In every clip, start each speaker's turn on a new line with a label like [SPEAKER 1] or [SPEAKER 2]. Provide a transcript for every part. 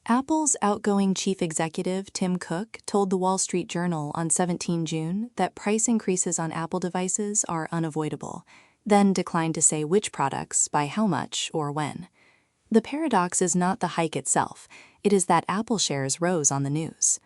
[SPEAKER 1] Apple's outgoing chief executive, Tim Cook, told the Wall Street Journal on 17 June that price increases on Apple devices are unavoidable, then declined to say which products, by how much, or when. The paradox is not the hike itself, it is that Apple shares rose on the news.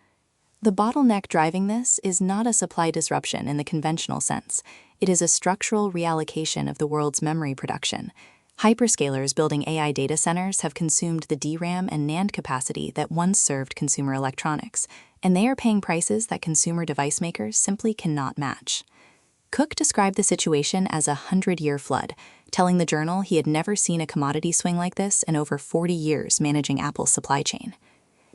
[SPEAKER 1] The bottleneck driving this is not a supply disruption in the conventional sense, it is a structural reallocation of the world's memory production. Hyperscalers building AI data centers have consumed the DRAM and NAND capacity that once served consumer electronics, and they are paying prices that consumer device makers simply cannot match. Cook described the situation as a 100-year flood, telling the Journal he had never seen a commodity swing like this in over 40 years managing Apple's supply chain.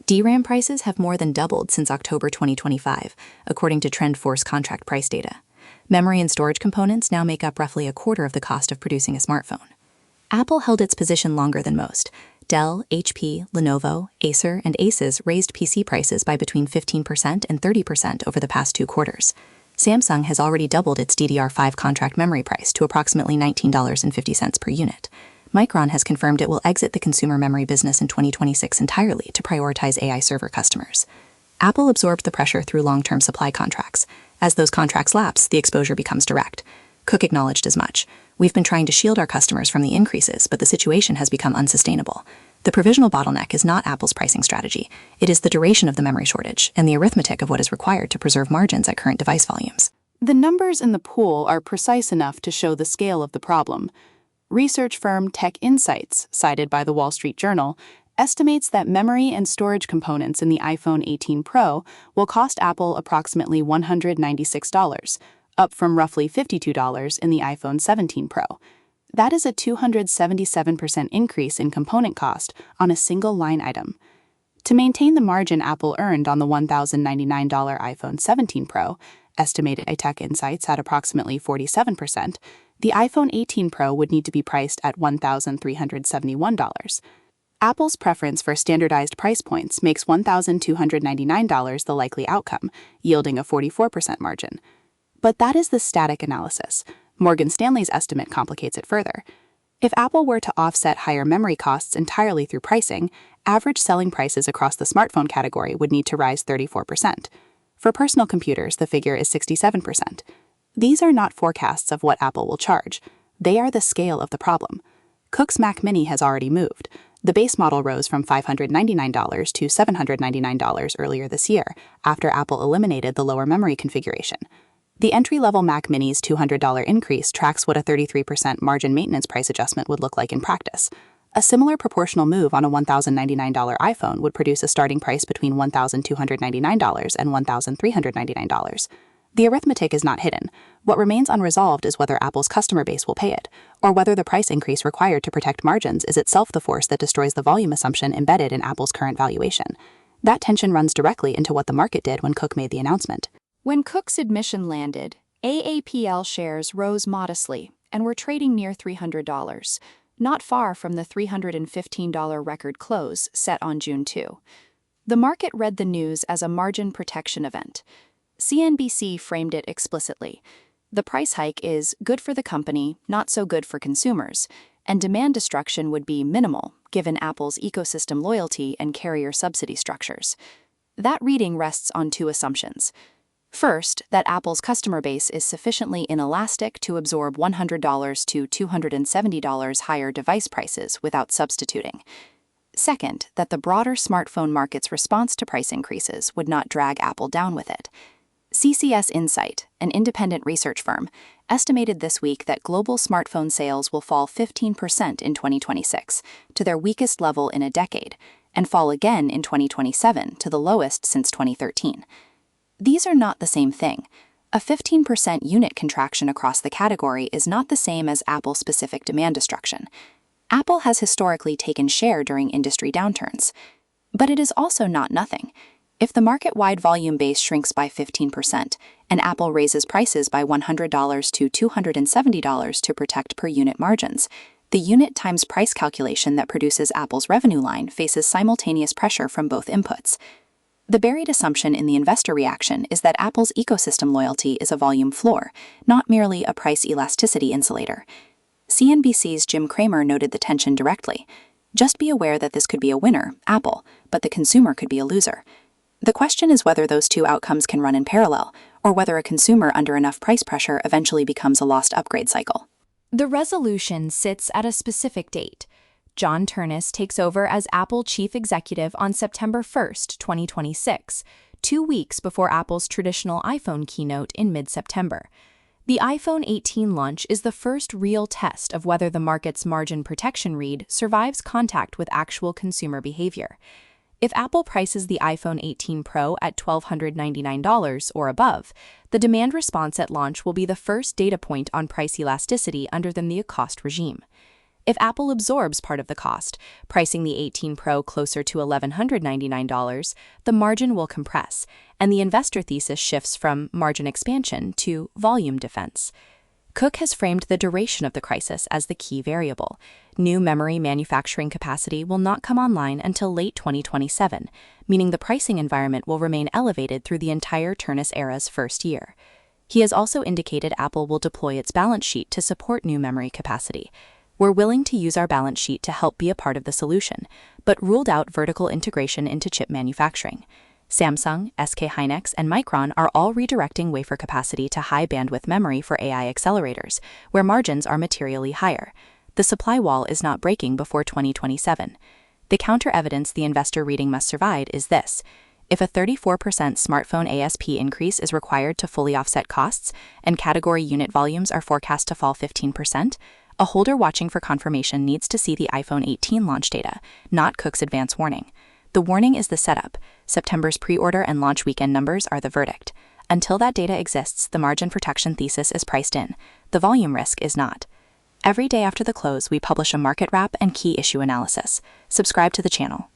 [SPEAKER 1] DRAM prices have more than doubled since October 2025, according to TrendForce contract price data. Memory and storage components now make up roughly a quarter of the cost of producing a smartphone. Apple held its position longer than most. Dell, HP, Lenovo, Acer, and Asus raised PC prices by between 15% and 30% over the past 2 quarters. Samsung has already doubled its DDR5 contract memory price to approximately $19.50 per unit. Micron has confirmed it will exit the consumer memory business in 2026 entirely to prioritize AI server customers. Apple absorbed the pressure through long-term supply contracts. As those contracts lapse, the exposure becomes direct. Cook acknowledged as much. We've been trying to shield our customers from the increases, but the situation has become unsustainable. The provisional bottleneck is not Apple's pricing strategy. It is the duration of the memory shortage and the arithmetic of what is required to preserve margins at current device volumes.
[SPEAKER 2] The numbers in the pool are precise enough to show the scale of the problem. Research firm Tech Insights, cited by the Wall Street Journal, estimates that memory and storage components in the iPhone 18 Pro will cost Apple approximately $196, up from roughly $52 in the iPhone 17 Pro. That is a 277% increase in component cost on a single line item. To maintain the margin Apple earned on the $1,099 iPhone 17 Pro, estimated by Tech Insights at approximately 47%, the iPhone 18 Pro would need to be priced at $1,371. Apple's preference for standardized price points makes $1,299 the likely outcome, yielding a 44% margin. But that is the static analysis. Morgan Stanley's estimate complicates it further. If Apple were to offset higher memory costs entirely through pricing, average selling prices across the smartphone category would need to rise 34%. For personal computers, the figure is 67%. These are not forecasts of what Apple will charge. They are the scale of the problem. Cook's Mac Mini has already moved. The base model rose from $599 to $799 earlier this year, after Apple eliminated the lower memory configuration. The entry-level Mac Mini's $200 increase tracks what a 33% margin maintenance price adjustment would look like in practice. A similar proportional move on a $1,099 iPhone would produce a starting price between $1,299 and $1,399. The arithmetic is not hidden. What remains unresolved is whether Apple's customer base will pay it, or whether the price increase required to protect margins is itself the force that destroys the volume assumption embedded in Apple's current valuation. That tension runs directly into what the market did when Cook made the announcement.
[SPEAKER 3] When Cook's admission landed, AAPL shares rose modestly and were trading near $300, not far from the $315 record close set on June 2. The market read the news as a margin protection event. CNBC framed it explicitly. The price hike is good for the company, not so good for consumers, and demand destruction would be minimal, given Apple's ecosystem loyalty and carrier subsidy structures. That reading rests on 2 assumptions. First, that Apple's customer base is sufficiently inelastic to absorb $100 to $270 higher device prices without substituting. Second, that the broader smartphone market's response to price increases would not drag Apple down with it. CCS Insight, an independent research firm, estimated this week that global smartphone sales will fall 15% in 2026, to their weakest level in a decade, and fall again in 2027 to the lowest since 2013. These are not the same thing. A 15% unit contraction across the category is not the same as Apple-specific demand destruction. Apple has historically taken share during industry downturns. But it is also not nothing. If the market-wide volume base shrinks by 15%, and Apple raises prices by $100 to $270 to protect per-unit margins, the unit times price calculation that produces Apple's revenue line faces simultaneous pressure from both inputs. The buried assumption in the investor reaction is that Apple's ecosystem loyalty is a volume floor, not merely a price elasticity insulator. CNBC's Jim Cramer noted the tension directly. Just be aware that this could be a winner, Apple, but the consumer could be a loser. The question is whether those two outcomes can run in parallel, or whether a consumer under enough price pressure eventually becomes a lost upgrade cycle.
[SPEAKER 1] The resolution sits at a specific date. John Ternus takes over as Apple chief executive on September 1st, 2026, 2 weeks before Apple's traditional iPhone keynote in mid-September. The iPhone 18 launch is the first real test of whether the market's margin protection read survives contact with actual consumer behavior. If Apple prices the iPhone 18 Pro at $1,299 or above, the demand response at launch will be the first data point on price elasticity under the new cost regime. If Apple absorbs part of the cost, pricing the 18 Pro closer to $1,199, the margin will compress, and the investor thesis shifts from margin expansion to volume defense. Cook has framed the duration of the crisis as the key variable. New memory manufacturing capacity will not come online until late 2027, meaning the pricing environment will remain elevated through the entire Ternus era's first year. He has also indicated Apple will deploy its balance sheet to support new memory capacity. We're willing to use our balance sheet to help be a part of the solution, but ruled out vertical integration into chip manufacturing. Samsung, SK Hynix, and Micron are all redirecting wafer capacity to high-bandwidth memory for AI accelerators, where margins are materially higher. The supply wall is not breaking before 2027. The counter-evidence the investor reading must survive is this. If a 34% smartphone ASP increase is required to fully offset costs, and category unit volumes are forecast to fall 15%, a holder watching for confirmation needs to see the iPhone 18 launch data, not Cook's advance warning. The warning is the setup. September's pre-order and launch weekend numbers are the verdict. Until that data exists, the margin protection thesis is priced in. The volume risk is not. Every day after the close, we publish a market wrap and key issue analysis. Subscribe to the channel.